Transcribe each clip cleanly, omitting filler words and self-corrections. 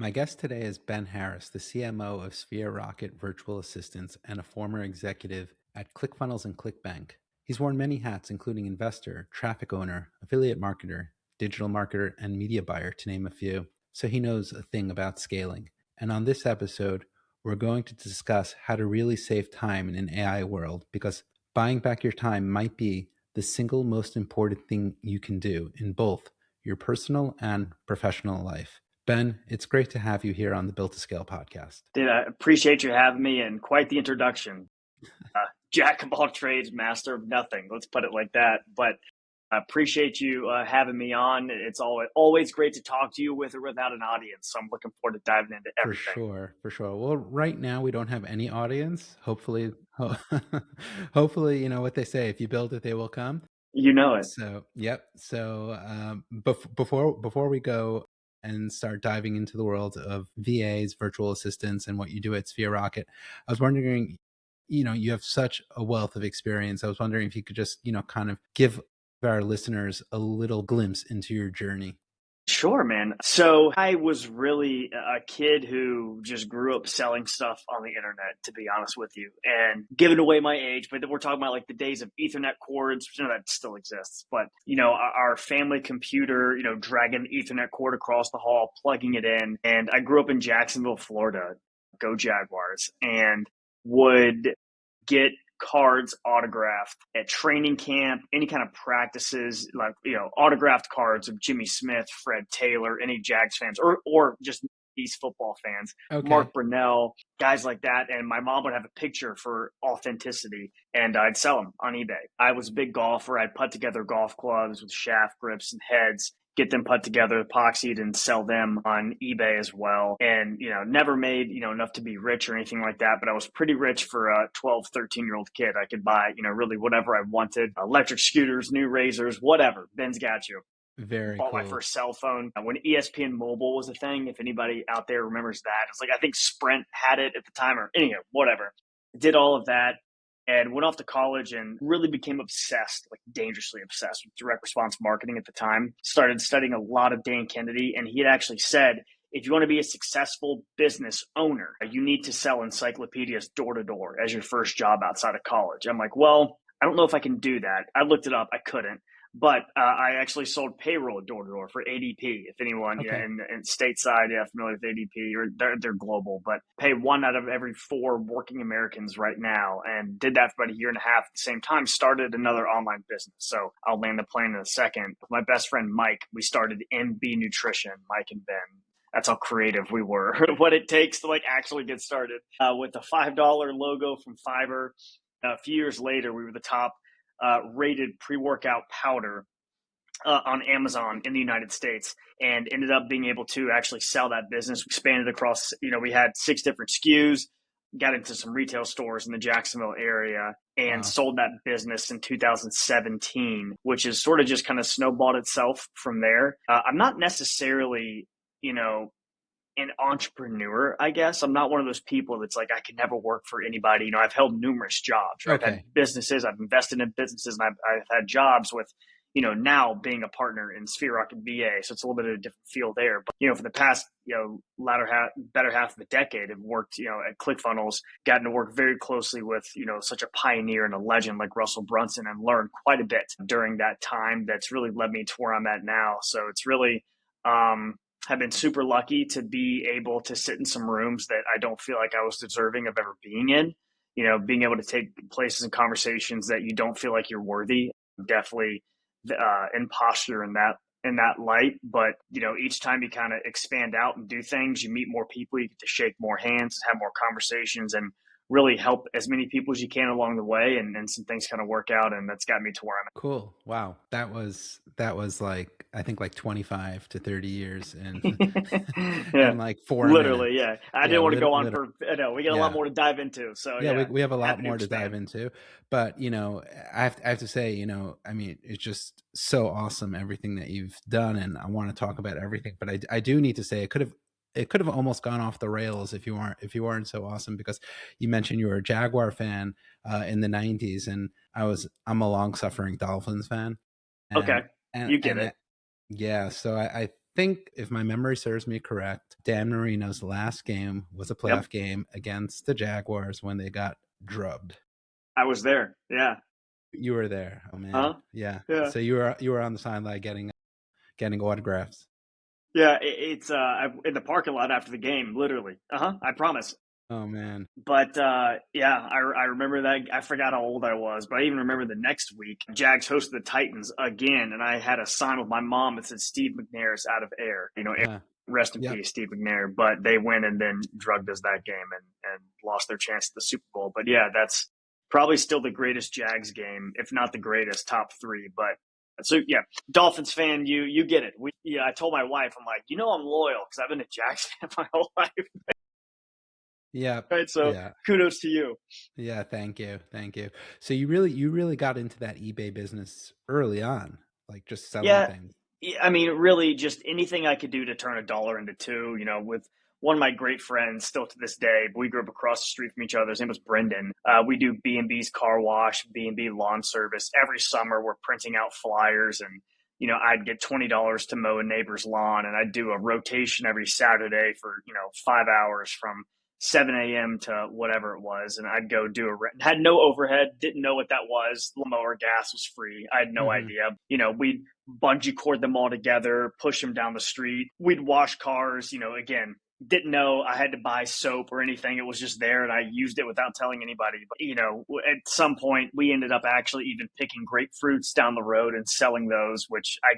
My guest today is Ben Harris, the CMO of Sphere Rocket Virtual Assistants and a former executive at ClickFunnels and ClickBank. He's worn many hats, including investor, traffic owner, affiliate marketer, digital marketer, and media buyer, to name a few. So he knows a thing about scaling. And on this episode, we're going to discuss how to really save time in an AI world, because buying back your time might be the single most important thing you can do in both your personal and professional life. Ben, it's great to have you here on the Built to Scale podcast. Dude, I appreciate you having me, and quite the introduction. Jack of all trades, master of nothing. Let's put it like that. But I appreciate you having me on. It's always great to talk to you with or without an audience. So I'm looking forward to diving into everything. For sure. Well, right now we don't have any audience. Hopefully, hopefully, you know what they say: if you build it, they will come. You know it. So, yep. So, before we go and start diving into the world of VAs, virtual assistants, and what you do at Sphere Rocket, I was wondering, you have such a wealth of experience. I was wondering if you could just, kind of give our listeners a little glimpse into your journey. Sure, man. So I was really a kid who just grew up selling stuff on the internet, to be honest with you, and giving away my age. But we're talking about like the days of Ethernet cords. That still exists. But, our family computer, dragging the Ethernet cord across the hall, plugging it in. And I grew up in Jacksonville, Florida. Go Jaguars. And would get cards autographed at training camp, any kind of practices, like, autographed cards of Jimmy Smith, Fred Taylor, any Jags fans, or just these football fans, Okay. Mark Brunell, guys like that. And my mom would have a picture for authenticity, and I'd sell them on eBay. I was a big golfer. I'd put together golf clubs with shaft grips and heads, get them put together, epoxied, and sell them on eBay as well. And, never made, enough to be rich or anything like that. But I was pretty rich for a 12, 13-year-old kid. I could buy, really whatever I wanted, electric scooters, new razors, whatever. Ben's got you. Very Bought cool. my first cell phone when ESPN Mobile was a thing. If anybody out there remembers that, it's like, I think Sprint had it at the time, or anyhow, whatever. Did all of that and went off to college and really became obsessed, like dangerously obsessed with direct response marketing at the time. Started studying a lot of Dan Kennedy, and he had actually said, if you want to be a successful business owner, you need to sell encyclopedias door to door as your first job outside of college. I'm like, well, I don't know if I can do that. I looked it up. I couldn't. But I actually sold payroll door to door for ADP. If anyone in stateside, familiar with ADP, or they're global, but pay 1 out of every 4 working Americans right now, and did that for about a year and a half. At the same time, started another online business. So I'll land the plane in a second. With my best friend Mike, we started MB Nutrition. Mike and Ben. That's how creative we were. What it takes to actually get started with the $5 logo from Fiverr. A few years later, we were the top rated pre-workout powder on Amazon in the United States, and ended up being able to actually sell that business. We expanded across, we had 6 different SKUs, got into some retail stores in the Jacksonville area, and sold that business in 2017, which is sort of just kind of snowballed itself from there. I'm not necessarily, an entrepreneur, I guess. I'm not one of those people that's like, I can never work for anybody. I've held numerous jobs. Right? I've had businesses, I've invested in businesses, and I've had jobs with, now being a partner in Sphere Rocket VA. So it's a little bit of a different feel there. But, for the past, better half of a decade, I've worked, at ClickFunnels, gotten to work very closely with, such a pioneer and a legend like Russell Brunson, and learned quite a bit during that time. That's really led me to where I'm at now. So it's really, have been super lucky to be able to sit in some rooms that I don't feel like I was deserving of ever being in. Being able to take places and conversations that you don't feel like you're worthy. Definitely imposter in that light. But, each time you kind of expand out and do things, you meet more people, you get to shake more hands, have more conversations, and really help as many people as you can along the way, and some things kind of work out, and that's got me to where I'm at. Cool. Wow. That was like, I think 25 to 30 years and yeah. and 4 literally, minutes. I didn't want to go on for, we got a lot more to dive into. So we have a lot more to dive into, but I have to say, I mean, it's just so awesome, everything that you've done, and I want to talk about everything, but I do need to say it could have almost gone off the rails if you weren't so awesome, because you mentioned you were a Jaguar fan in the 90s, and I'm a long suffering Dolphins fan. And you get it. Yeah. So I think, if my memory serves me correct, Dan Marino's last game was a Yep. playoff game against the Jaguars when they got drubbed. I was there. Yeah. You were there. Oh man. Huh? Yeah. Yeah. So you were on the sideline getting autographs. Yeah. It's in the parking lot after the game, literally. I promise. Oh man. But yeah, I remember that. I forgot how old I was, but I even remember the next week, Jags hosted the Titans again, and I had a sign with my mom that said Steve McNair's out of air. Yeah. Rest in Yep. peace, Steve McNair. But they went and then drugged us that game and lost their chance at the Super Bowl. But yeah, that's probably still the greatest Jags game, if not the greatest, top three. But so yeah, Dolphins fan, you get it. I told my wife, I'm like, I'm loyal because I've been a Jags fan my whole life. Yeah. Right, so Yeah. kudos to you. Yeah. Thank you. Thank you. So you really got into that eBay business early on, like just selling Yeah, things. I mean, really, just anything I could do to turn a dollar into two. With one of my great friends, still to this day, we grew up across the street from each other. His name was Brendan. We do B&B's car wash, B&B lawn service. Every summer, we're printing out flyers, and I'd get $20 to mow a neighbor's lawn, and I'd do a rotation every Saturday for 5 hours from 7 a.m. to whatever it was, and I'd go do had no overhead, didn't know what that was. Lawnmower gas was free. I had no Mm-hmm. idea. We'd bungee cord them all together, push them down the street. We'd wash cars, again, didn't know I had to buy soap or anything. It was just there and I used it without telling anybody. But, at some point we ended up actually even picking grapefruits down the road and selling those, which I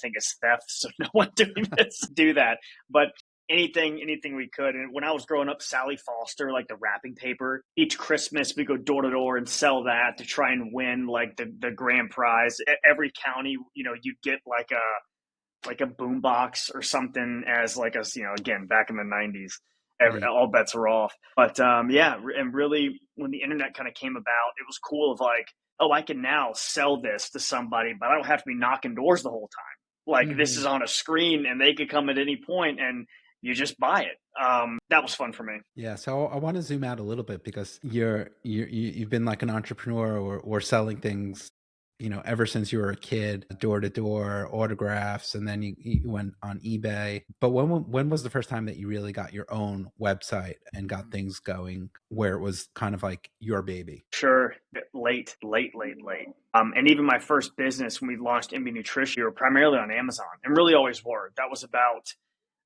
think is theft. So no one doing this do that. But anything we could. And when I was growing up, Sally Foster, like the wrapping paper, each Christmas we go door to door and sell that to try and win like the grand prize. Every county, you'd get like a boom box or something as like again, back in the 90s. Neat. All bets are off. But yeah, and really when the internet kind of came about, it was cool of like, oh, I can now sell this to somebody, but I don't have to be knocking doors the whole time. Like this Mm-hmm. is on a screen and they could come at any point and you just buy it. That was fun for me. Yeah, so I want to zoom out a little bit because you've been like an entrepreneur or selling things, ever since you were a kid, door to door, autographs, and then you went on eBay. But when was the first time that you really got your own website and got things going where it was kind of like your baby? Sure, late, late, late, late. And even my first business when we launched MB Nutrition, we were primarily on Amazon and really always were. That was about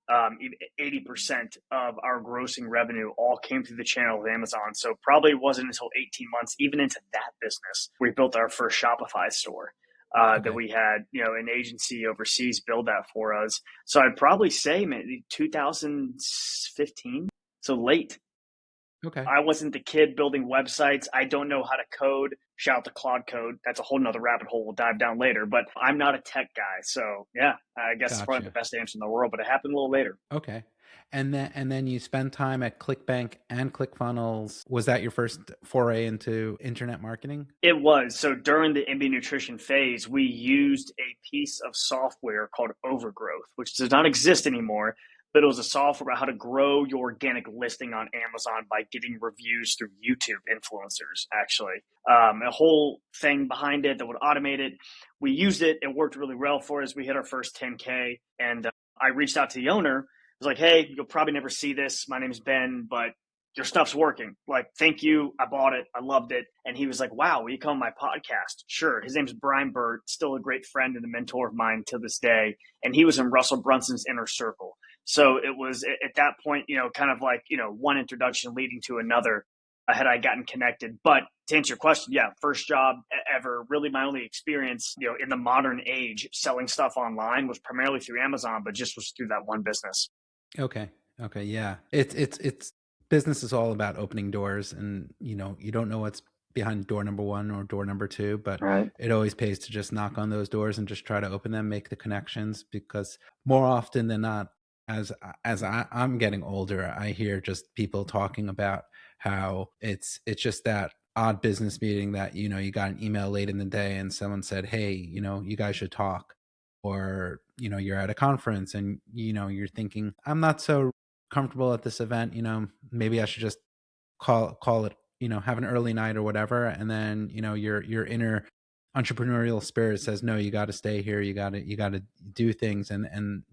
80% of our grossing revenue all came through the channel of Amazon. So probably wasn't until 18 months, even into that business, we built our first Shopify store. That Okay. we had, an agency overseas build that for us. So I'd probably say, maybe 2015. So late. Okay. I wasn't the kid building websites. I don't know how to code. Shout out to Claude Code. That's a whole nother rabbit hole we'll dive down later. But I'm not a tech guy. So yeah, I guess it's probably the Gotcha. best answer in the world, but it happened a little later. Okay. And then you spend time at ClickBank and ClickFunnels. Was that your first foray into internet marketing? It was. So during the MB Nutrition phase, we used a piece of software called Overgrowth, which does not exist anymore, but it was a software about how to grow your organic listing on Amazon by getting reviews through YouTube influencers, actually. A whole thing behind it that would automate it. We used it. It worked really well for us. We hit our first 10K, and I reached out to the owner. I was like, hey, you'll probably never see this. My name is Ben, but your stuff's working. Like, thank you. I bought it. I loved it. And he was like, wow, will you come on my podcast? Sure. His name's Brian Burt, still a great friend and a mentor of mine to this day. And he was in Russell Brunson's inner circle. So it was at that point, kind of like, one introduction leading to another had I gotten connected. But to answer your question, yeah, first job ever, really my only experience, in the modern age selling stuff online was primarily through Amazon, but just was through that one business. Okay. Okay. Yeah. It's business is all about opening doors, and you don't know what's behind door number one or door number two, but Right. it always pays to just knock on those doors and just try to open them, make the connections, because more often than not, I'm getting older, I hear just people talking about how it's just that odd business meeting that you got an email late in the day and someone said, hey, you guys should talk, or you're at a conference and you're thinking, I'm not so comfortable at this event, maybe I should just call it, have an early night or whatever, and then your inner entrepreneurial spirit says, no, you got to stay here. You got to do things. And,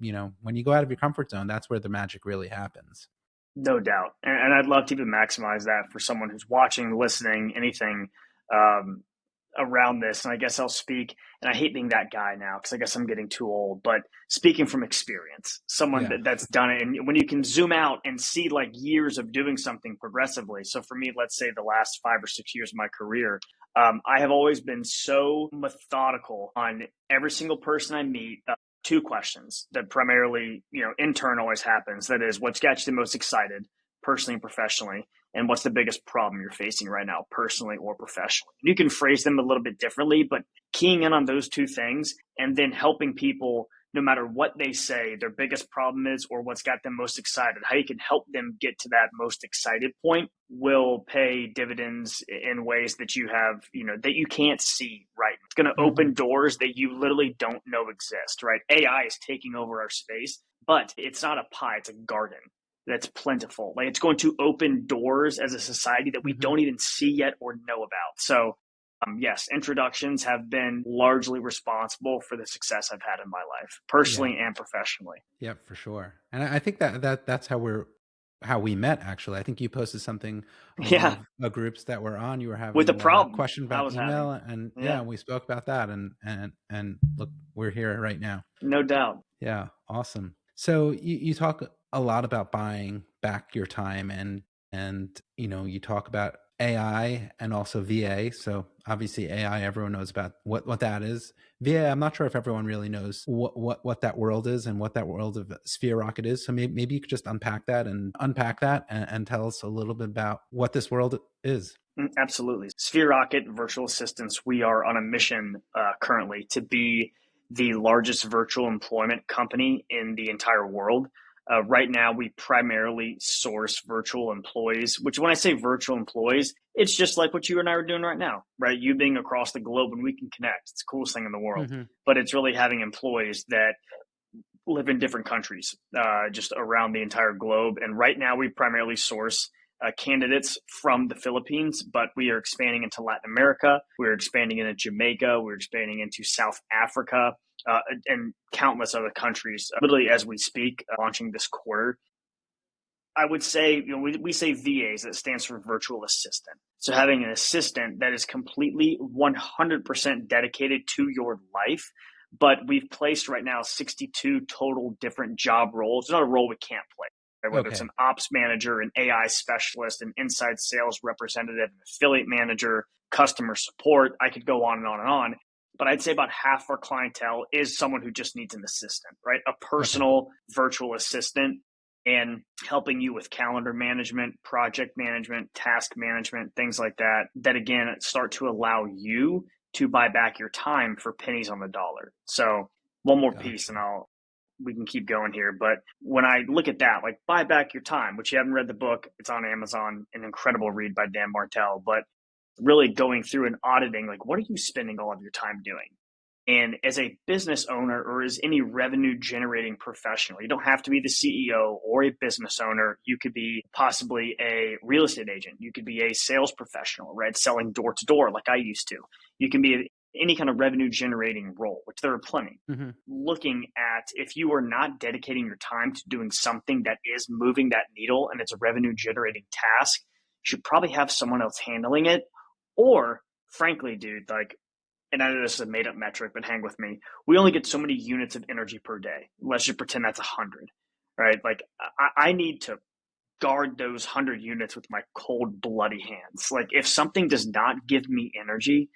when you go out of your comfort zone, that's where the magic really happens. No doubt. And I'd love to even maximize that for someone who's watching, listening, anything um, around this. And I guess I'll speak, and I hate being that guy now because I guess I'm getting too old, but speaking from experience, someone Yeah. that's done it. And when you can zoom out and see like years of doing something progressively. So for me, let's say the last 5 or 6 years of my career, I have always been so methodical on every single person I meet. Two questions that primarily, in turn always happens. That is, what's got you the most excited, personally and professionally, and what's the biggest problem you're facing right now, personally or professionally. You can phrase them a little bit differently, but keying in on those two things and then helping people, no matter what they say, their biggest problem is or what's got them most excited, how you can help them get to that most excited point will pay dividends in ways that you have, that you can't see, right? It's going to Mm-hmm. open doors that you literally don't know exist, right? AI is taking over our space, but it's not a pie, it's a garden that's plentiful. Like it's going to open doors as a society that we Mm-hmm. don't even see yet or know about. So yes, introductions have been largely responsible for the success I've had in my life, Yeah. personally and professionally. Yep, for sure. And I think that's how we met. Actually, I think you posted something on one Yeah, of the groups that we're on. You were with a having a problem question I about was having. email, and yeah, Yeah, we spoke about that. And look, we're here right now. no doubt. Yeah, awesome. So you talk a lot about buying back your time, and you talk about AI and also VA. So obviously AI, everyone knows about what that is. VA, I'm not sure if everyone really knows what that world is and what that world of Sphere Rocket is. So maybe you could just unpack that and tell us a little bit about what this world is. Absolutely. Sphere Rocket Virtual Assistants, we are on a mission currently to be the largest virtual employment company in the entire world. Right now, we primarily source virtual employees, which when I say virtual employees, it's just like what you and I are doing right now, right? You being across the globe and we can connect. It's the coolest thing in the world. Hmm. But it's really having employees that live in different countries, just around the entire globe. And right now, we primarily source candidates from the Philippines, but we are expanding into Latin America. We're expanding into Jamaica. We're expanding into South Africa. And countless other countries, literally as we speak, launching this quarter. I would say, we say VAs, that stands for virtual assistant. So having an assistant that is completely 100% dedicated to your life. But we've placed right now 62 total different job roles. There's not a role we can't play, right? Whether it's Okay, an ops manager, an AI specialist, an inside sales representative, an affiliate manager, customer support. I could go on and on and on. But I'd say about half our clientele is someone who just needs an assistant, right? A okay, personal virtual assistant, and helping you with calendar management, project management, task management, things like that, that again start to allow you to buy back your time for pennies on the dollar. So one more piece gotcha. and we can keep going here. But when I look at that, like buy back your time, which you haven't read the book, it's on Amazon, an incredible read by Dan Martell, but really going through and auditing, like what are you spending all of your time doing? And as a business owner or as any revenue generating professional, you don't have to be the CEO or a business owner. You could be possibly a real estate agent. You could be a sales professional, right? Selling door to door like I used to. You can be any kind of revenue generating role, which there are plenty. Hmm. Looking at if you are not dedicating your time to doing something that is moving that needle and it's a revenue generating task, you should probably have someone else handling it. Or frankly, dude, like, and I know this is a made up metric, but hang with me. We only get so many units of energy per day. Let's just pretend that's 100, right? Like I need to guard those 100 units with my cold, bloody hands. Like if something does not give me energy,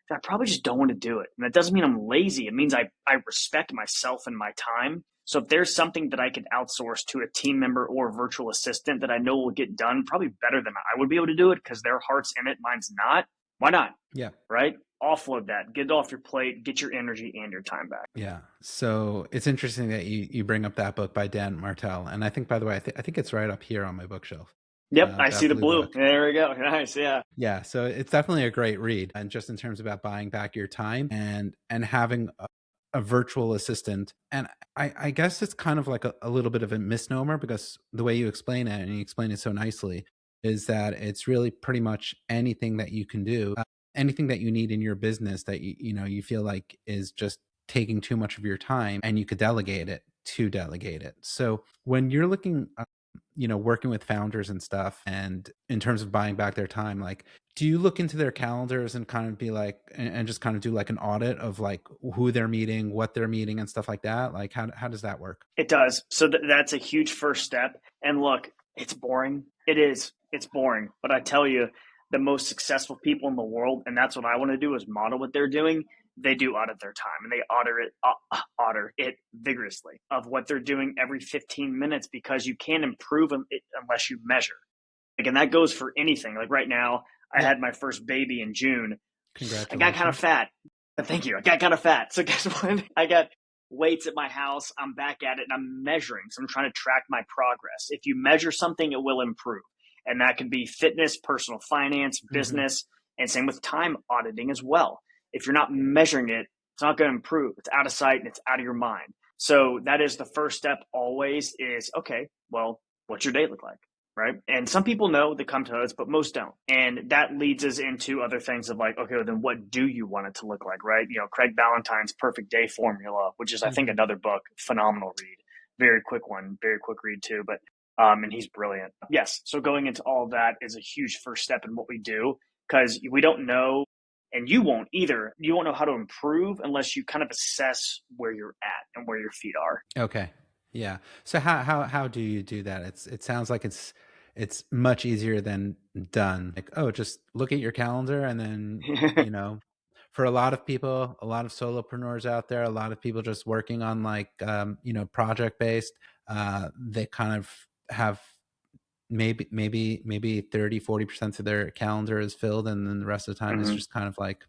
I probably just don't want to do it. And that doesn't mean I'm lazy. It means I respect myself and my time. So if there's something that I could outsource to a team member or a virtual assistant that I know will get done probably better than I would be able to do it because their heart's in it, mine's not, why not? Yeah. Right? Offload that, get it off your plate, get your energy and your time back. Yeah. So it's interesting that you bring up that book by Dan Martell. And I think, by the way, I think it's right up here on my bookshelf. Yep, I That see the blue blue. book. There we go. Nice. Yeah. Yeah. So it's definitely a great read. And just in terms about buying back your time and having a virtual assistant. And I guess it's kind of like a little bit of a misnomer because the way you explain it, and you explain it so nicely, is that it's really pretty much anything that you can do. anything that you need in your business that you feel like is just taking too much of your time, and you could delegate it, to delegate it. So when you're looking, working with founders and stuff, and in terms of buying back their time, like, do you look into their calendars and kind of be like, and just kind of do like an audit of like who they're meeting, what they're meeting, and stuff like that? Like, how does that work? It does. So that's a huge first step. And look, it's boring. It is. It's boring. But I tell you, the most successful people in the world, and that's what I want to do, is model what they're doing. They do audit their time, and they audit it vigorously of what they're doing every 15 minutes, because you can't improve it unless you measure. Like, and that goes for anything. Like right now, I Yeah. had my first baby in June. I got kind of Congratulations. fat. Thank you. I got kind of fat. So guess what? I got weights at my house. I'm back at it, and I'm measuring. So I'm trying to track my progress. If you measure something, it will improve. And that could be fitness, personal finance, Mm-hmm. business, and same with time auditing as well. If you're not measuring it, it's not going to improve. It's out of sight and it's out of your mind. So that is the first step always is, okay, well, what's your day look like? Right. And some people know that come to us, but most don't. And that leads us into other things of like, okay, well, then what do you want it to look like? Right. Craig Ballantyne's Perfect Day Formula, which is, I think, Mm-hmm. another book, phenomenal read, very quick one, very quick read too. But, and he's brilliant. Yes. So going into all of that is a huge first step in what we do, because we don't know, and you won't either. You won't know how to improve unless you kind of assess where you're at and where your feet are. Okay. Yeah. So how do you do that? It sounds like it's much easier than done. Like, oh, just look at your calendar, and then, for a lot of people, a lot of solopreneurs out there, a lot of people just working on like, project based, they kind of have maybe 30-40% of their calendar is filled, and then the rest of the time is Mm-hmm. just kind of like,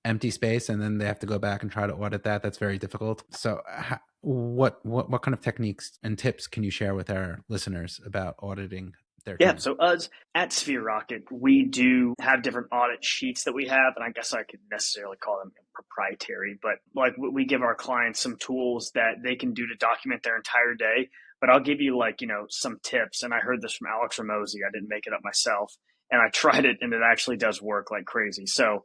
empty space, and then they have to go back and try to audit that. That's very difficult. So what kind of techniques and tips can you share with our listeners about auditing their Yeah, time? so us at Sphere Rocket, we do have different audit sheets that we have, and I guess I could necessarily call them proprietary, but like we give our clients some tools that they can do to document their entire day. But I'll give you like, some tips, and I heard this from Alex Hormozi. I didn't make it up myself, and I tried it, and it actually does work like crazy. So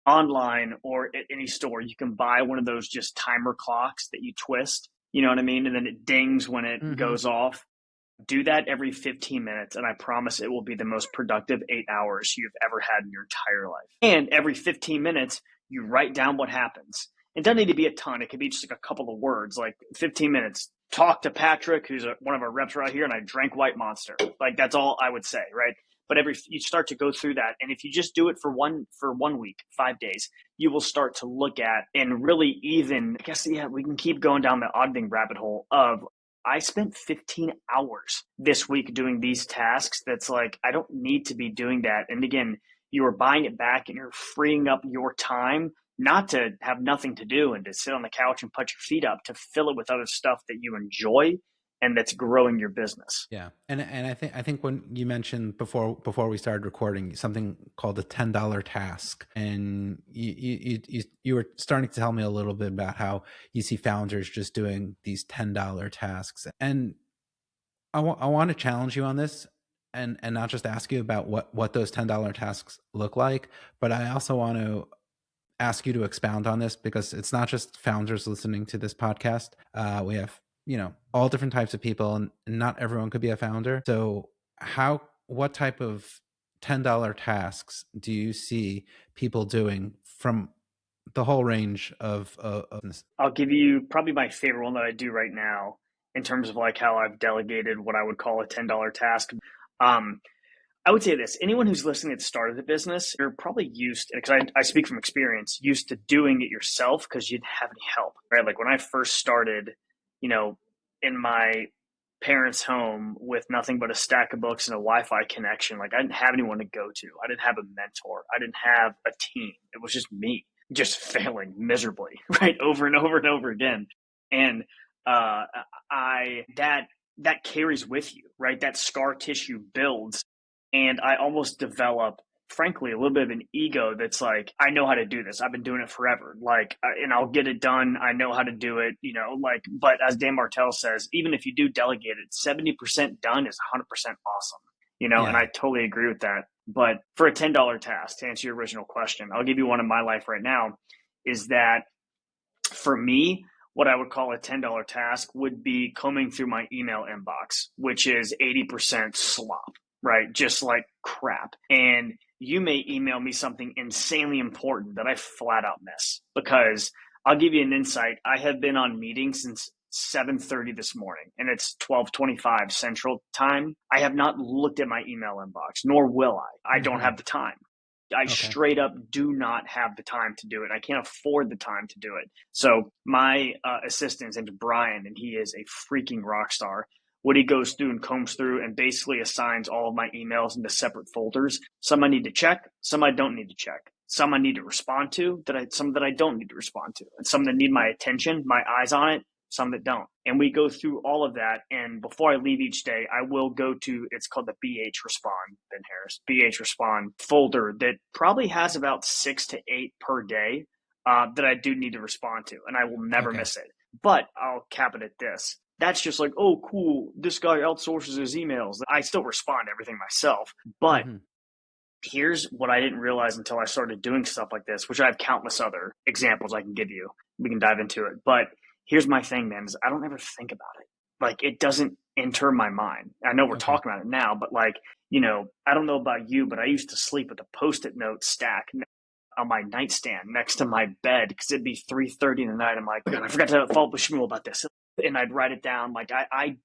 online or at any store, you can buy one of those just timer clocks that you twist, you know what I mean? And then it dings when it Mm-hmm. goes off. Do that every 15 minutes, and I promise it will be the most productive 8 hours you've ever had in your entire life. And every 15 minutes, you write down what happens. It doesn't need to be a ton. It could be just like a couple of words, like 15 minutes. Talk to Patrick, who's one of our reps right here, and I drank White Monster. Like, that's all I would say, right? But you start to go through that, and if you just do it for 1 week, 5 days, you will start to look at and really even, I guess, yeah, we can keep going down the auditing rabbit hole of, I spent 15 hours this week doing these tasks. That's like, I don't need to be doing that. And again, you are buying it back, and you're freeing up your time not to have nothing to do and to sit on the couch and put your feet up, to fill it with other stuff that you enjoy and that's growing your business. Yeah, and I think when you mentioned before we started recording something called a $10 task, and you were starting to tell me a little bit about how you see founders just doing these $10 tasks, and I want to challenge you on this, and not just ask you about what those $10 tasks look like, but I also want to ask you to expound on this, because it's not just founders listening to this podcast. We have, all different types of people, and not everyone could be a founder. So what type of $10 tasks do you see people doing from the whole range of this? I'll give you probably my favorite one that I do right now in terms of like how I've delegated what I would call a $10 task. Um, I would say this: anyone who's listening that started a business, you're probably used, because I speak from experience, used to doing it yourself because you didn't have any help, right? Like when I first started, you know, in my parents' home with nothing but a stack of books and a Wi-Fi connection, like I didn't have anyone to go to. I didn't have a mentor. I didn't have a team. It was just me, just failing miserably, right, over and over and over again. And uh, that carries with you, right? That scar tissue builds, and I almost develop, frankly, a little bit of an ego that's like, I know how to do this. I've been doing it forever. Like, and I'll get it done. I know how to do it, like, but as Dan Martell says, even if you do delegate it, 70% done is 100% awesome, and Yeah. I totally agree with that. But for a $10 task, to answer your original question, I'll give you one in my life right now, is that for me, what I would call a $10 task would be combing through my email inbox, which is 80% slop, right? Just like crap. And you may email me something insanely important that I flat out miss, because I'll give you an insight. I have been on meetings since 7:30 this morning, and it's 12:25 Central Time. I have not looked at my email inbox, nor will I. I don't Mm-hmm. have the time. I Okay. straight up do not have the time to do it. I can't afford the time to do it. So my assistant's named Brian, and he is a freaking rock star. What he goes through and combs through and basically assigns all of my emails into separate folders. Some I need to check, some I don't need to check. Some I need to respond to, some that I don't need to respond to, and some that need my attention, my eyes on it, some that don't. And we go through all of that. And before I leave each day, I will go to, it's called the BH Respond, Ben Harris, BH Respond folder that probably has about 6 to 8 per day that I do need to respond to. And I will never Okay. miss it. But I'll cap it at this. That's just like, oh, cool, this guy outsources his emails. I still respond to everything myself. But Mm-hmm. here's what I didn't realize until I started doing stuff like this, which I have countless other examples I can give you. We can dive into it. But here's my thing, man, is I don't ever think about it. Like, it doesn't enter my mind. I know we're Okay. talking about it now, but like, I don't know about you, but I used to sleep with a Post-it note stack on my nightstand next to my bed, because it'd be 3:30 in the night. I'm like, God, I forgot to follow up with Shmuel about this. And I'd write it down. Like, I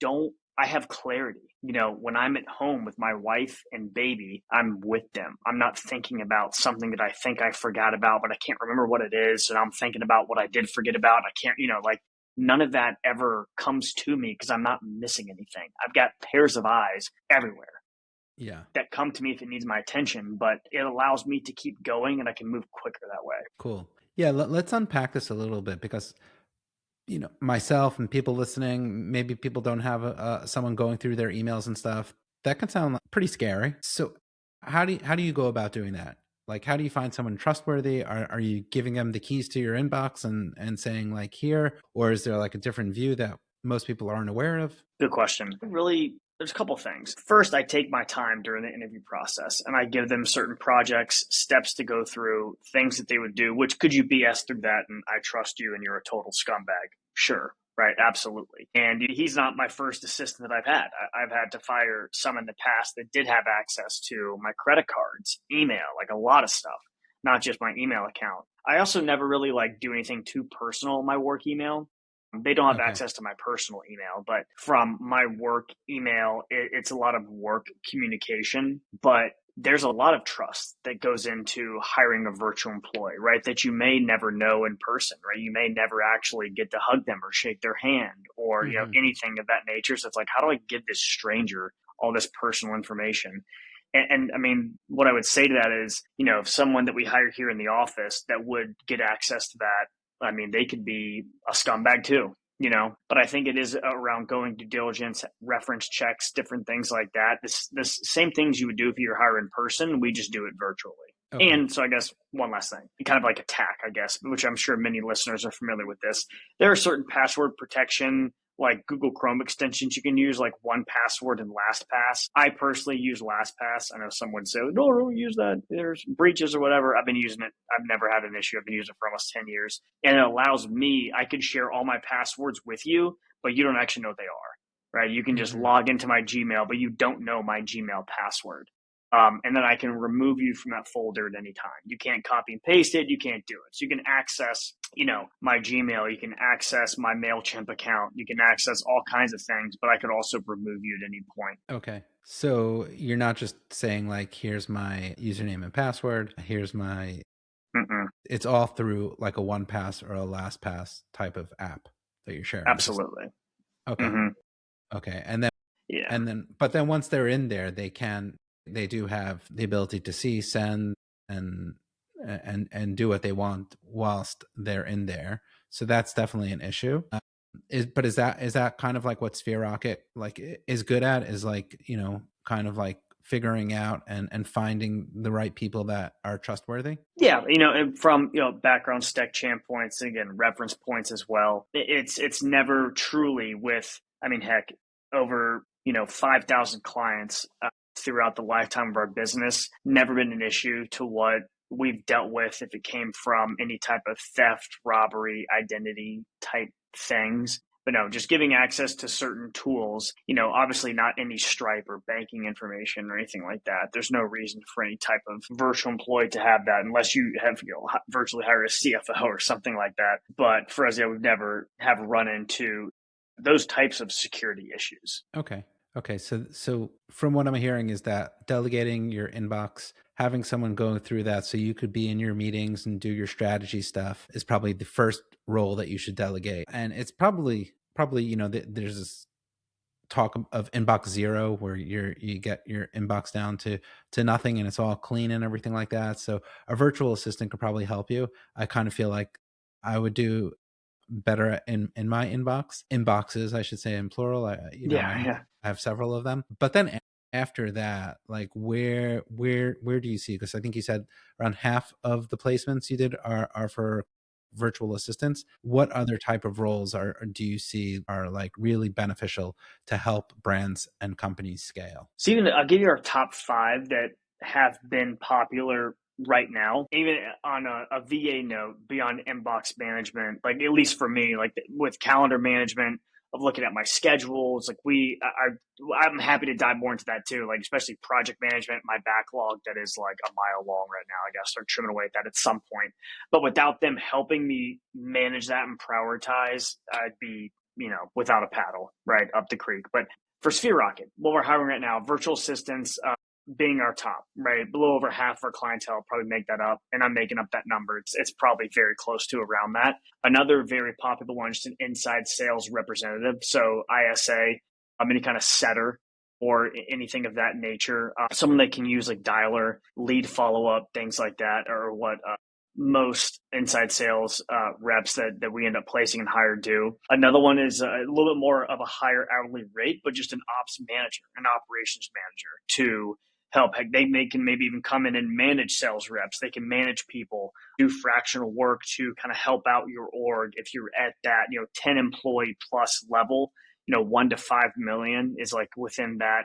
have clarity. When I'm at home with my wife and baby, I'm with them. I'm not thinking about something that I think I forgot about, but I can't remember what it is. And I'm thinking about what I did forget about. I can't, like, none of that ever comes to me because I'm not missing anything. I've got pairs of eyes everywhere Yeah. that come to me if it needs my attention, but it allows me to keep going and I can move quicker that way. Cool. Yeah. Let's unpack this a little bit, because myself and people listening, maybe people don't have someone going through their emails and stuff. That can sound pretty scary. So how do you go about doing that? Like, how do you find someone trustworthy? Are you giving them the keys to your inbox and saying, like, here, or is there like a different view that most people aren't aware of? Good question. Really, there's a couple things. First, I take my time during the interview process and I give them certain projects, steps to go through, things that they would do. Which, could you BS through that and I trust you and you're a total scumbag? Sure. Right. Absolutely. And he's not my first assistant that I've had. I've had to fire some in the past that did have access to my credit cards, email, like a lot of stuff, not just my email account. I also never really do anything too personal in my work email. They don't have Okay. access to my personal email, but from my work email, it's a lot of work communication. But there's a lot of trust that goes into hiring a virtual employee, right? That you may never know in person, right? You may never actually get to hug them or shake their hand or, Mm-hmm. anything of that nature. So it's like, how do I give this stranger all this personal information? And I mean, what I would say to that is, if someone that we hire here in the office that would get access to that, I mean, they could be a scumbag too, but I think it is around going due diligence, reference checks, different things like that. This same things you would do if you were hired in person. We just do it virtually. Okay. And so I guess one last thing, kind of like a tack, I guess, which I'm sure many listeners are familiar with this. There are certain password protection, like Google Chrome extensions you can use, like 1Password and LastPass. I personally use LastPass. I know some would say, no, don't use that. There's breaches or whatever. I've been using it. I've never had an issue. I've been using it for almost 10 years. And it allows me, I can share all my passwords with you, but you don't actually know what they are, right? You can just Mm-hmm. log into my Gmail, but you don't know my Gmail password. And then I can remove you from that folder at any time. You can't copy and paste it. You can't do it. So you can access, my Gmail. You can access my MailChimp account. You can access all kinds of things, but I could also remove you at any point. Okay. So you're not just saying, like, here's my username and password, here's my, Mm-mm. it's all through like a OnePass or a LastPass type of app that you're sharing this. Absolutely. Okay. Mm-hmm. Okay. Yeah. But then once they're in there, they do have the ability to see, send, and do what they want whilst they're in there. So that's definitely an issue. Is that kind of like what Sphere Rocket is good at, is like, kind of like figuring out and finding the right people that are trustworthy? Yeah, and from background stack standpoints, again, reference points as well. It's never truly with. I mean, heck, over 5,000 clients. throughout the lifetime of our business. Never been an issue to what we've dealt with if it came from any type of theft, robbery, identity type things. But no, just giving access to certain tools, obviously not any Stripe or banking information or anything like that. There's no reason for any type of virtual employee to have that unless you have, virtually hire a CFO or something like that. But for us, we've never have run into those types of security issues. Okay. Okay. So from what I'm hearing is that delegating your inbox, having someone go through that so you could be in your meetings and do your strategy stuff is probably the first role that you should delegate. And it's probably, there's this talk of inbox zero where you get your inbox down to nothing and it's all clean and everything like that. So a virtual assistant could probably help you. I kind of feel like I would do better in my inboxes, I should say, in plural. I have several of them, but then after that, like where do you see, because I think you said around half of the placements you did are for virtual assistants. What other type of roles do you see are like really beneficial to help brands and companies scale? So even I'll give you our top 5 that have been popular right now, even on a VA note, beyond inbox management, like at least for me, like with calendar management of looking at my schedules, like I'm happy to dive more into that too, like especially project management, my backlog that is like a mile long right now. I gotta start trimming away at that at some point. But without them helping me manage that and prioritize, I'd be, without a paddle, right, up the creek. But for Sphere Rocket, what we're hiring right now, virtual assistants, being our top, right? A little over half of our clientele probably make that up, and I'm making up that number. It's probably very close to around that. Another very popular one is just an inside sales representative. So ISA, any kind of setter or anything of that nature. Someone that can use like dialer, lead follow up, things like that, or what most inside sales reps that we end up placing and hire do. Another one is a little bit more of a higher hourly rate, but just an ops manager, an operations manager to help. They can maybe even come in and manage sales reps. They can manage people, do fractional work to kind of help out your org. If you're at that, 10 employee plus level, 1 to 5 million is like within that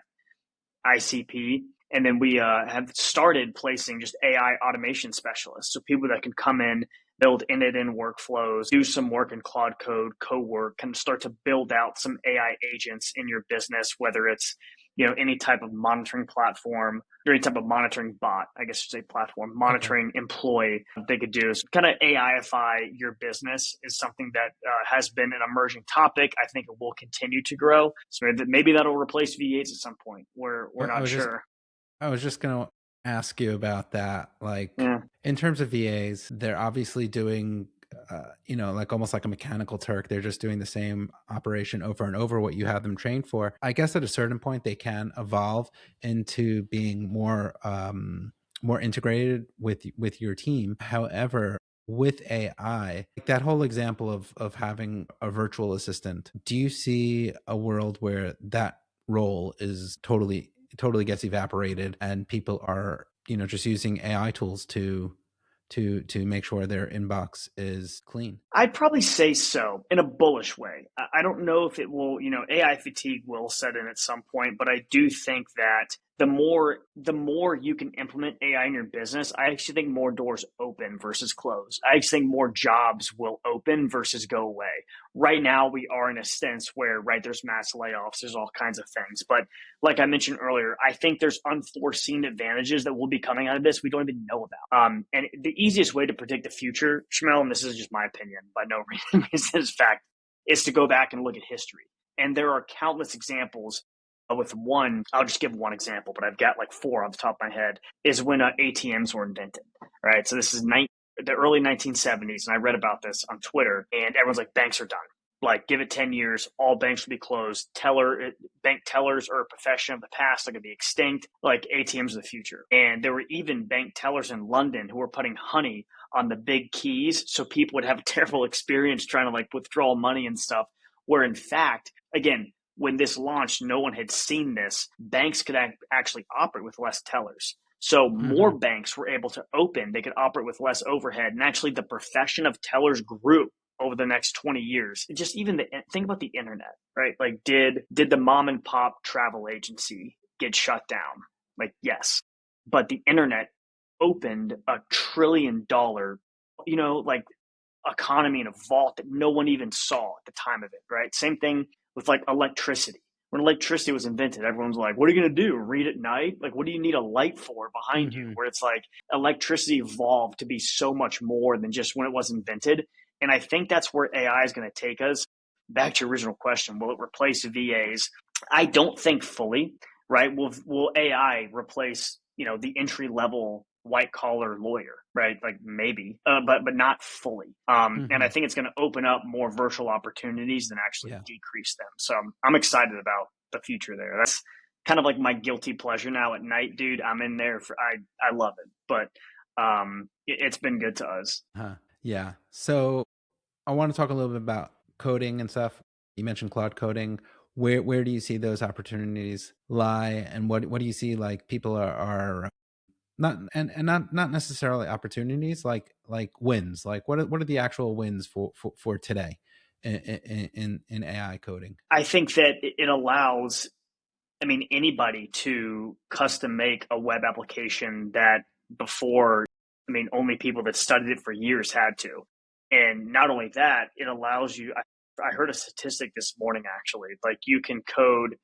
ICP. And then we have started placing just AI automation specialists. So people that can come in, build in workflows, do some work in Claude Code, co-work, kind of start to build out some AI agents in your business, whether it's, any type of monitoring platform or any type of monitoring bot, I guess you say platform, monitoring employee they could do. So kind of AIify your business is something that has been an emerging topic. I think it will continue to grow. So maybe that'll replace V8s at some point. We're not sure. I was just going to ask you about that. Like in terms of VAs, they're obviously doing, like almost like a mechanical Turk. They're just doing the same operation over and over, what you have them trained for. I guess at a certain point, they can evolve into being more integrated with your team. However, with AI, that whole example of having a virtual assistant, do you see a world where that role is totally gets evaporated and people are, just using AI tools to make sure their inbox is clean? I'd probably say so in a bullish way. I don't know if it will, AI fatigue will set in at some point, but I do think that the more you can implement AI in your business, I actually think more doors open versus close. I actually think more jobs will open versus go away. Right now, we are in a sense where, right, there's mass layoffs, there's all kinds of things. But like I mentioned earlier, I think there's unforeseen advantages that will be coming out of this we don't even know about. And the easiest way to predict the future, Shmuel, and this is just my opinion, by no reason is fact, is to go back and look at history. And there are countless examples. With one, I'll just give one example, but I've got like 4 off the top of my head, is when ATMs were invented, right? So this is the early 1970s, and I read about this on Twitter, and everyone's like, banks are done. Like, give it 10 years, all banks will be closed. Bank tellers are a profession of the past, they're going to be extinct. Like, ATMs are the future. And there were even bank tellers in London who were putting honey on the big keys so people would have a terrible experience trying to like withdraw money and stuff, where in fact, again, when this launched, no one had seen this. Banks could actually operate with less tellers. So more banks were able to open. They could operate with less overhead. And actually the profession of tellers grew over the next 20 years. Just even think about the internet, right? Like did the mom and pop travel agency get shut down? Like, yes, but the internet opened $1 trillion, like economy in a vault that no one even saw at the time of it, right? Same thing with like electricity. When electricity was invented, everyone's like, what are you going to do? Read at night? Like, what do you need a light for behind you? Mm-hmm. Where it's like electricity evolved to be so much more than just when it was invented. And I think that's where AI is going to take us. Back to your original question, will it replace VAs? I don't think fully, right? Will AI replace, the entry level white collar lawyer, right? Like maybe, but not fully. And Mm-hmm. I think it's going to open up more virtual opportunities than actually Yeah. decrease them. So I'm excited about the future there. That's kind of like my guilty pleasure now at night, dude. I'm in there I love it, but it's been good to us. Yeah. So I want to talk a little bit about coding and stuff. You mentioned cloud coding. Where do you see those opportunities lie, and what do you see like people are not and not necessarily opportunities like wins, like what are the actual wins for today in AI coding? I think that it allows, anybody to custom make a web application that before, only people that studied it for years had to. And not only that, it allows you, I heard a statistic this morning actually, like you can code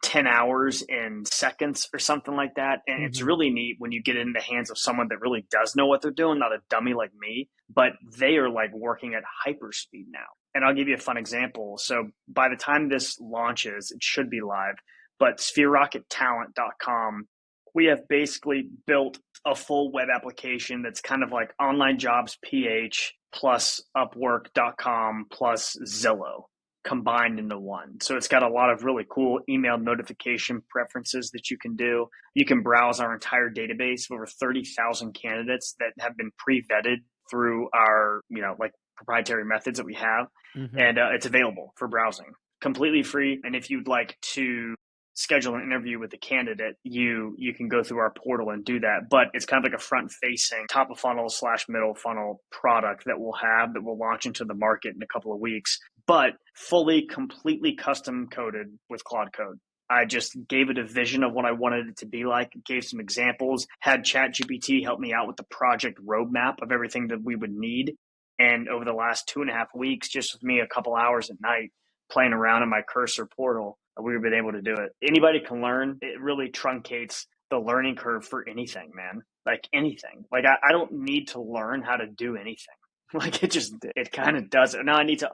10 hours in seconds or something like that. And it's Mm-hmm. really neat when you get in the hands of someone that really does know what they're doing, not a dummy like me, but they are like working at hyperspeed now. And I'll give you a fun example. So by the time this launches, it should be live, but sphererockettalent.com, we have basically built a full web application that's kind of like online jobs PH plus upwork.com plus Zillow combined into one. So it's got a lot of really cool email notification preferences that you can do. You can browse our entire database of over 30,000 candidates that have been pre-vetted through our, like proprietary methods that we have. Mm-hmm. And it's available for browsing completely free. And if you'd like to schedule an interview with the candidate, you can go through our portal and do that. But it's kind of like a front facing top of funnel / middle funnel product that we'll launch into the market in a couple of weeks, but fully, completely custom coded with Claude Code. I just gave it a vision of what I wanted it to be like, gave some examples, had ChatGPT help me out with the project roadmap of everything that we would need. And over the last 2.5 weeks, just with me a couple hours at night playing around in my cursor portal, we've been able to do it. Anybody can learn. It really truncates the learning curve for anything, man. Like anything. Like I don't need to learn how to do anything. Like it kind of does it. Now I need to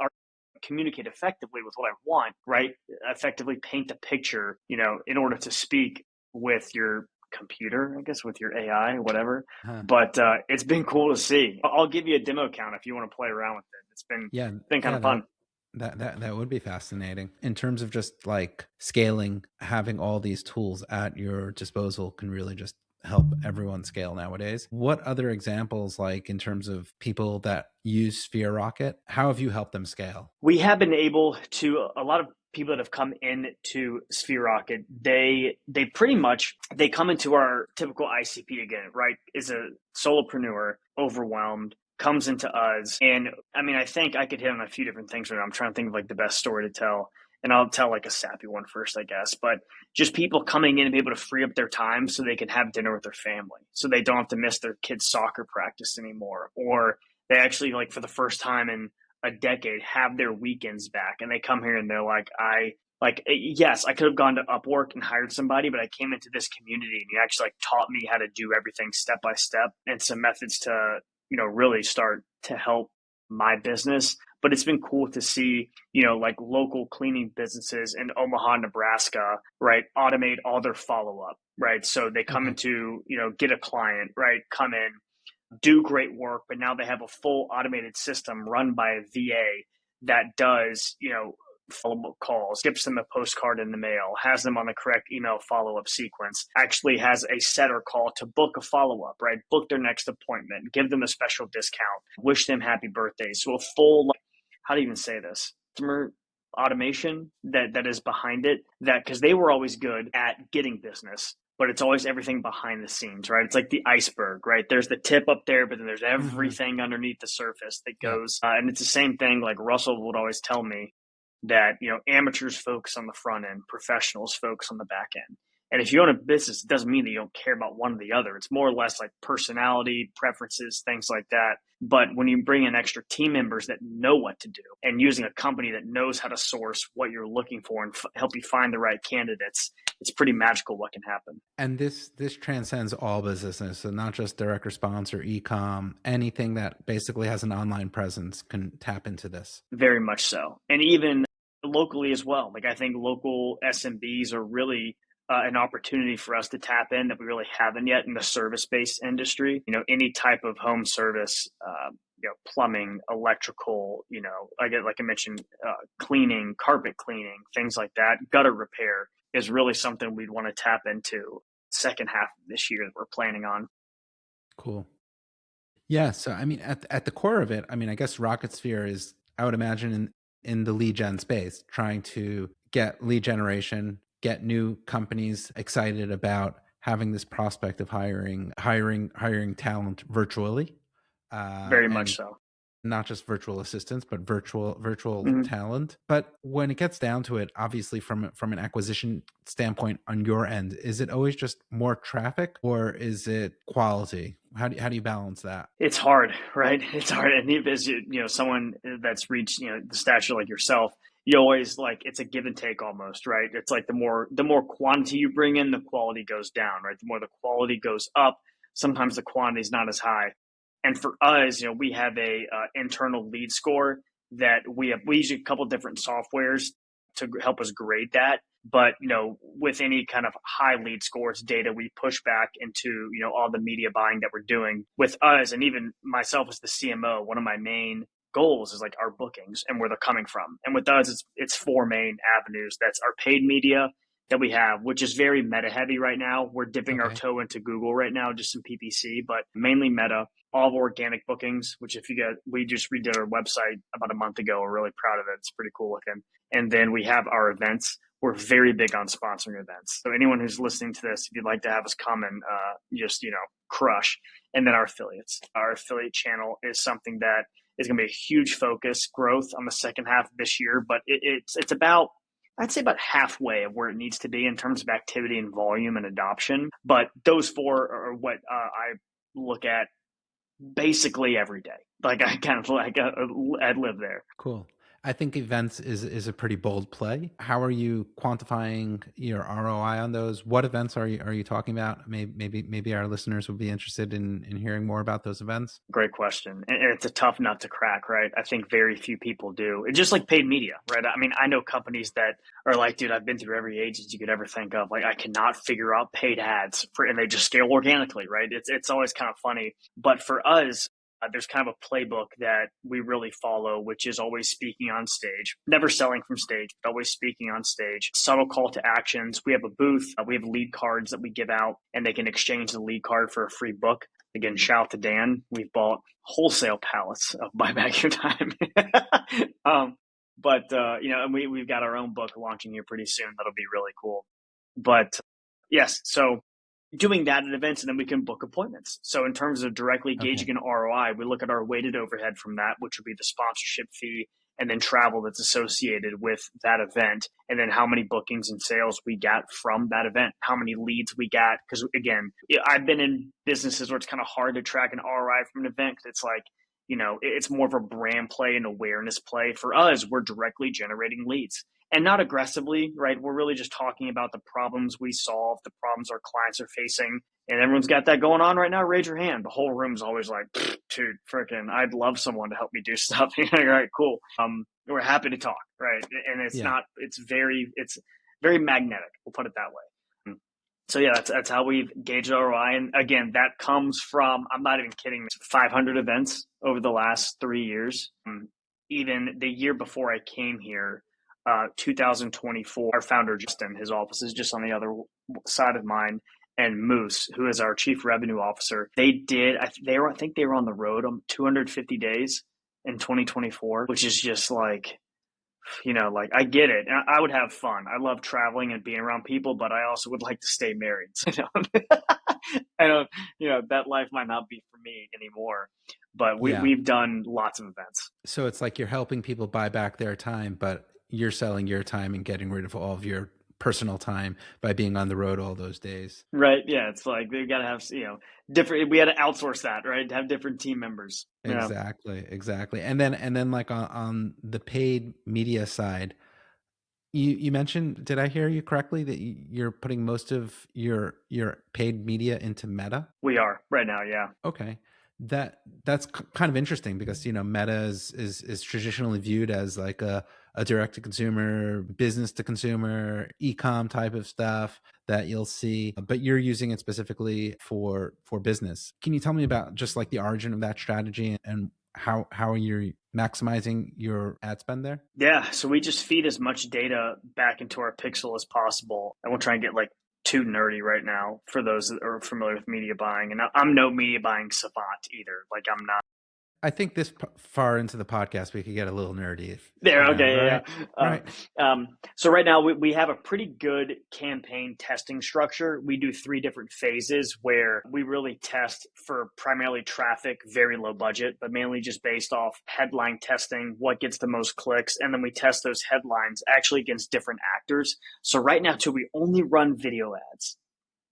communicate effectively with what I want, right? Effectively paint the picture, in order to speak with your computer, I guess, with your AI, whatever. Huh. But it's been cool to see. I'll give you a demo account if you want to play around with it. Yeah. It's been kind Yeah. of fun. That would be fascinating in terms of just like scaling. Having all these tools at your disposal can really just help everyone scale nowadays. What other examples, like in terms of people that use Sphere Rocket, how have you helped them scale? We have been able to, a lot of people that have come into Sphere Rocket, they pretty much, they come into our typical ICP again, right? Is a solopreneur, overwhelmed, comes into us. And I think I could hit on a few different things right now. I'm trying to think of like the best story to tell. And I'll tell like a sappy one first, I guess. But just people coming in and be able to free up their time so they can have dinner with their family. So they don't have to miss their kids' soccer practice anymore. Or they actually, like, for the first time in a decade, have their weekends back. And they come here and they're like, yes, I could have gone to Upwork and hired somebody, but I came into this community and you actually like taught me how to do everything step by step and some methods to, really start to help my business. But it's been cool to see, like local cleaning businesses in Omaha, Nebraska, right, automate all their follow up, right? So they come Okay. into, get a client, right, come in, do great work, but now they have a full automated system run by a VA that does, follow-up calls, skips them a postcard in the mail, has them on the correct email follow-up sequence, actually has a setter call to book a follow-up, right? Book their next appointment, give them a special discount, wish them happy birthdays. So a full, like, how do you even say this? Customer automation that is behind it, that because they were always good at getting business, but it's always everything behind the scenes, right? It's like the iceberg, right? There's the tip up there, but then there's Mm-hmm. everything underneath the surface that Yep. goes. And it's the same thing. Like Russell would always tell me that, amateurs focus on the front end, professionals focus on the back end. And if you own a business, it doesn't mean that you don't care about one or the other. It's more or less like personality, preferences, things like that. But when you bring in extra team members that know what to do and using a company that knows how to source what you're looking for and help you find the right candidates, it's pretty magical what can happen. And this transcends all businesses, so not just direct response or e-com. Anything that basically has an online presence can tap into this. Very much so. And even locally as well. Like I think local SMBs are really an opportunity for us to tap in that we really haven't yet in the service-based industry. You know, any type of home service, plumbing, electrical, like I mentioned, cleaning, carpet cleaning, things like that, gutter repair is really something we'd want to tap into second half of this year that we're planning on. Cool. Yeah. So, I mean, at the core of it, I mean, I guess RocketSphere is, I would imagine, in the lead gen space, trying to get lead generation, get new companies excited about having this prospect of hiring talent virtually, Very much and so. not just virtual assistants, but virtual Mm-hmm. talent. But when it gets down to it, obviously from an acquisition standpoint on your end, is it always just more traffic or is it quality? How do you balance that? It's hard, right? It's hard. And even as someone that's reached, the stature like yourself, you always like it's a give and take almost, right? It's like the more quantity you bring in, the quality goes down, right? The more the quality goes up, sometimes the quantity is not as high. And for us, we have a internal lead score that we use a couple different softwares to help us grade that. But with any kind of high lead scores data, we push back into all the media buying that we're doing with us, and even myself as the CMO. One of my main goals is like our bookings and where they're coming from. And with us, it's four main avenues. That's our paid media that we have, which is very meta heavy right now. We're dipping our Okay. toe into Google right now, just some PPC, but mainly meta. All of organic bookings, which we just redid our website about a month ago. We're really proud of it. It's pretty cool looking. And then we have our events. We're very big on sponsoring events. So anyone who's listening to this, if you'd like to have us come and crush. And then our affiliates. Our affiliate channel is something that is going to be a huge focus growth on the second half of this year. But it's about, I'd say, about halfway of where it needs to be in terms of activity and volume and adoption. But those four are what I look at basically every day. Like I kind of like I'd live there. Cool. I think events is a pretty bold play. How are you quantifying your ROI on those? What events are you talking about? Maybe our listeners would be interested in hearing more about those events. Great question. And it's a tough nut to crack, right? I think very few people do. It's just like paid media, right? I mean, I know companies that are like, dude, I've been through every agency you could ever think of. Like, I cannot figure out paid ads and they just scale organically, right? It's always kind of funny. But for us, there's kind of a playbook that we really follow, which is always speaking on stage, never selling from stage, but always speaking on stage. Subtle call to actions. We have a booth. We have lead cards that we give out, and they can exchange the lead card for a free book. Again, shout out to Dan. We've bought wholesale pallets of Buy Back Your Time. And we've got our own book launching here pretty soon. That'll be really cool. But yes, so doing that at events, and then we can book appointments. So in terms of directly gauging an ROI, we look at our weighted overhead from that, which would be the sponsorship fee and then travel that's associated with that event, and then how many bookings and sales we got from that event, how many leads we got. Because again, I've been in businesses where it's kind of hard to track an ROI from an event because it's like, it's more of a brand play and awareness play. For us, we're directly generating leads and not aggressively, right? We're really just talking about the problems we solve, the problems our clients are facing. And everyone's got that going on right now. Raise your hand. The whole room's always like, dude, freaking, I'd love someone to help me do stuff. All right, cool. We're happy to talk, right? And it's very magnetic. We'll put it that way. So yeah, that's how we've gauged ROI. And again, that comes from, I'm not even kidding, 500 events over the last 3 years. Even the year before I came here, 2024, our founder, Justin, his office is just on the other side of mine, and Moose, who is our chief revenue officer, I think they were on the road on 250 days in 2024, which is just like, like I get it. And I would have fun. I love traveling and being around people, but I also would like to stay married. So, I don't, that life might not be for me anymore, but we've done lots of events. So it's like you're helping people buy back their time, but you're selling your time and getting rid of all of your personal time by being on the road all those days. Right. Yeah. It's like we got to have, different, we had to outsource that, right? To have different team members. Yeah. Exactly, exactly. And then like on the paid media side, you mentioned, did I hear you correctly that you're putting most of your paid media into Meta? We are right now. Yeah. Okay. That's kind of interesting because Meta is traditionally viewed as like a direct to consumer, business to consumer, e-com type of stuff that you'll see, but you're using it specifically for business. Can you tell me about just like the origin of that strategy and how are you maximizing your ad spend there? Yeah. So we just feed as much data back into our pixel as possible. I won't try and get like too nerdy right now for those that are familiar with media buying. And I'm no media buying savant either. Like I'm not. I think this far into the podcast, we could get a little nerdy, if, There, okay, yeah, right? yeah. Right. So right now we have a pretty good campaign testing structure. We do 3 different phases where we really test for primarily traffic, very low budget, but mainly just based off headline testing, what gets the most clicks, and then we test those headlines actually against different actors. So right now too, we only run video ads.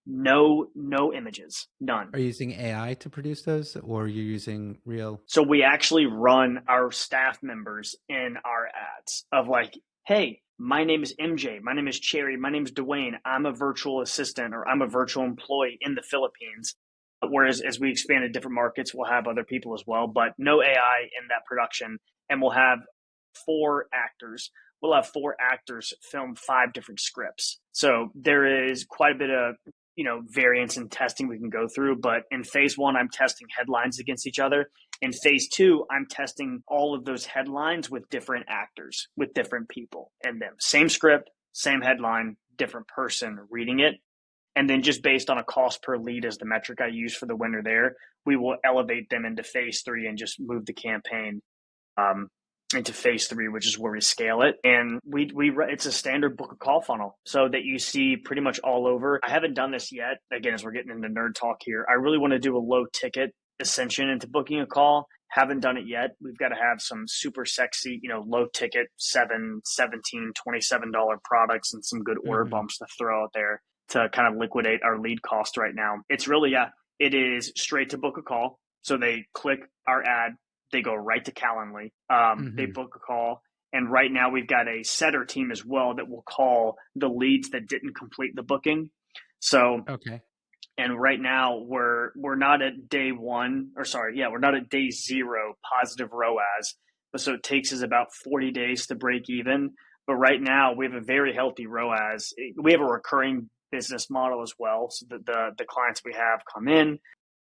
No images, none. Are you using AI to produce those, or are you using real? So we actually run our staff members in our ads of like, hey, my name is MJ, my name is Cherry, my name is Dwayne. I'm a virtual assistant or I'm a virtual employee in the Philippines. Whereas as we expand to different markets, we'll have other people as well, but no AI in that production. And we'll have 4 actors. We'll have 4 actors film 5 different scripts. So there is quite a bit of variance in testing we can go through. But in phase 1, I'm testing headlines against each other. In phase 2, I'm testing all of those headlines with different actors, with different people in them. Same script, same headline, different person reading it. And then just based on a cost per lead as the metric I use for the winner there, we will elevate them into phase 3 and just move the campaign into phase 3, which is where we scale it. And we it's a standard book a call funnel, so that you see pretty much all over. I haven't done this yet. Again, as we're getting into nerd talk here, I really want to do a low ticket ascension into booking a call. Haven't done it yet. We've got to have some super sexy, low ticket, $7, $17, $27 products and some good order Mm-hmm. bumps to throw out there to kind of liquidate our lead cost right now. It's really, it is straight to book a call. So they click our ad, they go right to Calendly. They Mm-hmm. book a call. And right now we've got a setter team as well that will call the leads that didn't complete the booking. So, Okay. and right now we're not at day 1, or sorry, we're not at day 0 positive ROAS. But so it takes us about 40 days to break even. But right now we have a very healthy ROAS. We have a recurring business model as well. So the clients we have come in.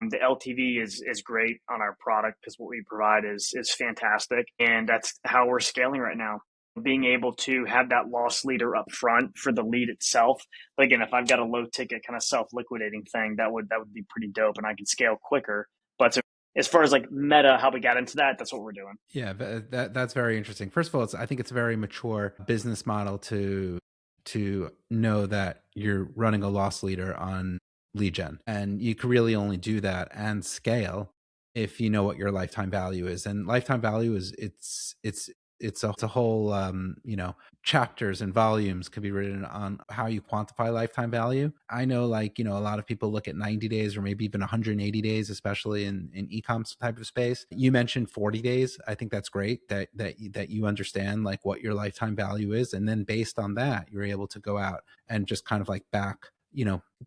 The LTV is great on our product because what we provide is fantastic, and that's how we're scaling right now. Being able to have that loss leader up front for the lead itself. But again, if I've got a low ticket kind of self liquidating thing, that would be pretty dope, and I can scale quicker. But so, as far as like Meta, how we got into that, that's what we're doing. Yeah, that's very interesting. First of all, I think it's a very mature business model to know that you're running a loss leader on lead gen, and you can really only do that and scale if you know what your lifetime value is. And lifetime value is it's a whole chapters and volumes could be written on how you quantify lifetime value. I know, like, a lot of people look at 90 days or maybe even 180 days, especially in e-commerce type of space. You mentioned 40 days. I think that's great that you understand like what your lifetime value is, and then based on that you're able to go out and just kind of like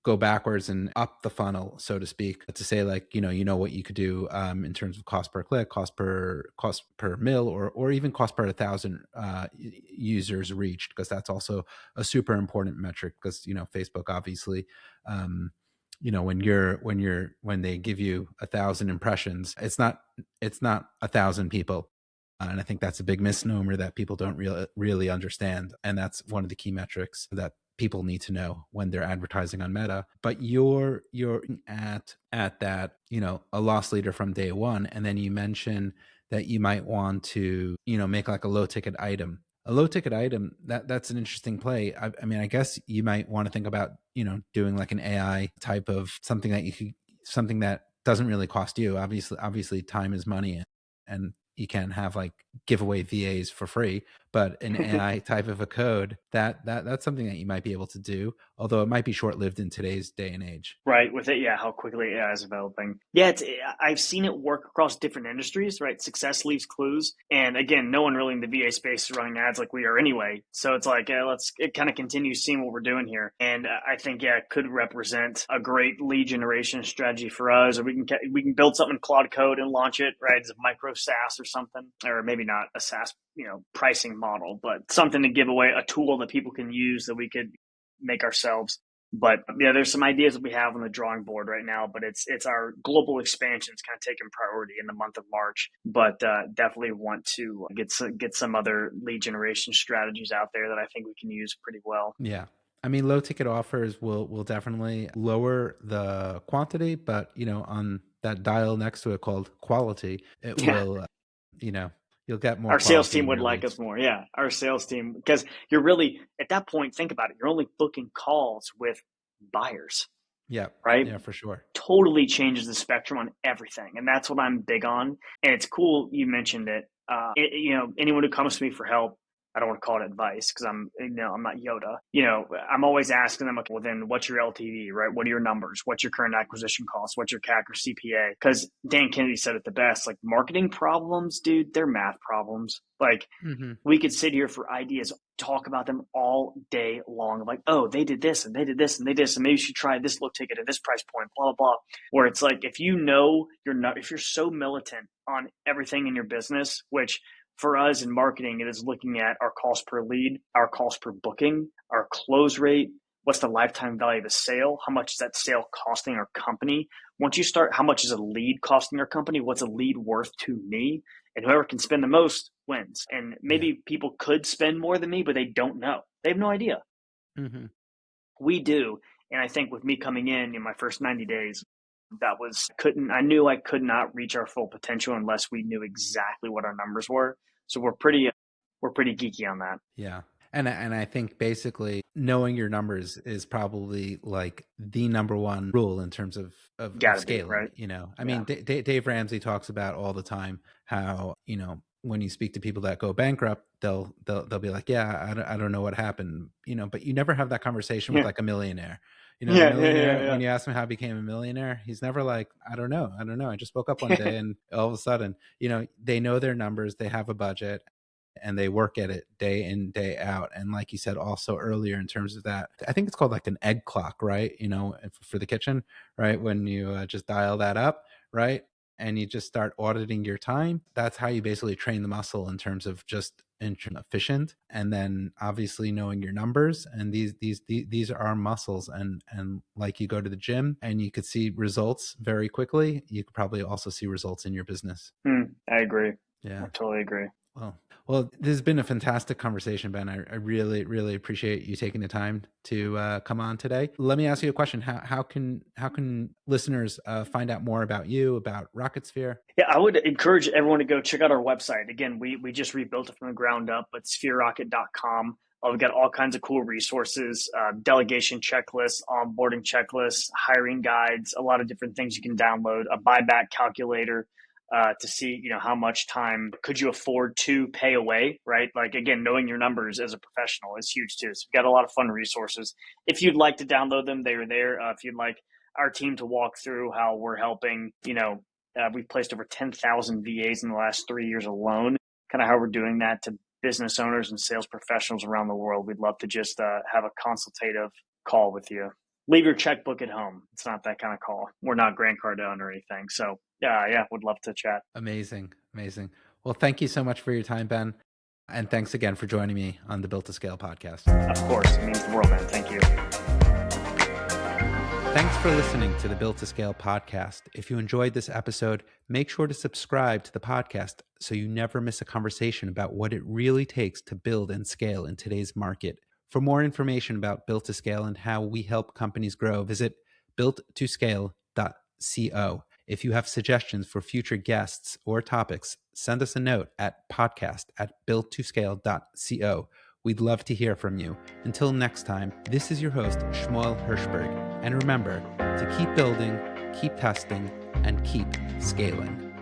go backwards and up the funnel, so to speak, to say like, what you could do in terms of cost per click, cost per mil, or even cost per 1,000 users reached, because that's also a super important metric. Because Facebook obviously, when they give you 1,000 impressions, it's not 1,000 people. And I think that's a big misnomer that people don't really understand. And that's one of the key metrics that people need to know when they're advertising on Meta. But you're at that, a loss leader from day 1. And then you mention that you might want to, make like a low ticket item. A low ticket item, that's an interesting play. I mean, I guess you might want to think about, doing like an AI type of something that doesn't really cost you. Obviously time is money, and you can have like giveaway VAs for free, but an AI type of a code, that's something that you might be able to do, although it might be short-lived in today's day and age. Right, with it, yeah, how quickly AI is developing. Yeah, I've seen it work across different industries, right? Success leaves clues. And again, no one really in the VA space is running ads like we are anyway. So it's like, it kind of continues seeing what we're doing here. And I think, yeah, it could represent a great lead generation strategy for us. Or we can build something in Claude Code and launch it, right? As a micro SaaS or something, or maybe not a SaaS, pricing model, but something to give away, a tool that people can use that we could make ourselves. But yeah, there's some ideas that we have on the drawing board right now, but it's our global expansion is kind of taking priority in the month of March. But definitely want to get some other lead generation strategies out there that I think we can use pretty well. Yeah. I mean, low ticket offers will definitely lower the quantity, but on that dial next to it called quality, it Yeah, will, you'll get more our sales quality team in would your like us leads. more. Yeah, our sales team, because you're really at that point. Think about it. You're only booking calls with buyers, Yeah. right? Yeah, for sure. Totally changes the spectrum on everything, and that's what I'm big on. And it's cool you mentioned it. Anyone who comes to me for help, I don't want to call it advice because I'm not Yoda. I'm always asking them, okay, well then what's your LTV, right? What are your numbers? What's your current acquisition cost? What's your CAC or CPA? Because Dan Kennedy said it the best, like marketing problems, dude, they're math problems. Like Mm-hmm. we could sit here for ideas, talk about them all day long. Like, oh, they did this and they did this and they did this, and maybe you should try this low ticket at this price point, blah, blah, blah. Where it's like, if if you're so militant on everything in your business, which for us in marketing, it is looking at our cost per lead, our cost per booking, our close rate, what's the lifetime value of a sale, how much is that sale costing our company. Once you start, how much is a lead costing our company, what's a lead worth to me, and whoever can spend the most wins. And Yeah. maybe people could spend more than me, but they don't know. They have no idea. Mm-hmm. We do. And I think with me coming in my first 90 days, I knew I could not reach our full potential unless we knew exactly what our numbers were. So we're pretty geeky on that. Yeah. And I think basically knowing your numbers is probably like the number one rule in terms of Got to be, scaling. right? I Yeah. mean, Dave Ramsey talks about all the time how, when you speak to people that go bankrupt, they'll be like, yeah, I don't know what happened, but you never have that conversation with Yeah. like a millionaire. The Yeah. Yeah. millionaire, Yeah. when you ask him how he became a millionaire, he's never like, I don't know. I just woke up one Yeah. day and all of a sudden, they know their numbers, they have a budget, and they work at it day in, day out. And like you said also earlier, in terms of that, I think it's called like an egg clock, right? For the kitchen, right? When you just dial that up, right? And you just start auditing your time. That's how you basically train the muscle in terms of just efficient. And then obviously knowing your numbers, and these are muscles. And like you go to the gym and you could see results very quickly, you could probably also see results in your business. I agree. I Yeah. totally agree. Well, this has been a fantastic conversation, Ben. I really, really appreciate you taking the time to come on today. Let me ask you a question. How can listeners find out more about you, about RocketSphere? Yeah, I would encourage everyone to go check out our website. Again, we just rebuilt it from the ground up, but sphererocket.com. We've got all kinds of cool resources, delegation checklists, onboarding checklists, hiring guides, a lot of different things you can download, a buyback calculator to see, how much time could you afford to pay away, right? Like, again, knowing your numbers as a professional is huge too. So we've got a lot of fun resources. If you'd like to download them, they are there. If you'd like our team to walk through how we're helping, we've placed over 10,000 VAs in the last 3 years alone, kind of how we're doing that to business owners and sales professionals around the world. We'd love to just have a consultative call with you. Leave your checkbook at home. It's not that kind of call. We're not Grant Cardone or anything. So yeah, would love to chat. Amazing. Well, thank you so much for your time, Ben. And thanks again for joining me on the Built to Scale podcast. Of course, it means the world, man. Thank you. Thanks for listening to the Built to Scale podcast. If you enjoyed this episode, make sure to subscribe to the podcast so you never miss a conversation about what it really takes to build and scale in today's market. For more information about Built to Scale and how we help companies grow, visit builttoscale.co. If you have suggestions for future guests or topics, send us a note at podcast@builttoscale.co. We'd love to hear from you. Until next time, this is your host, Shmuel Hirschberg. And remember to keep building, keep testing, and keep scaling.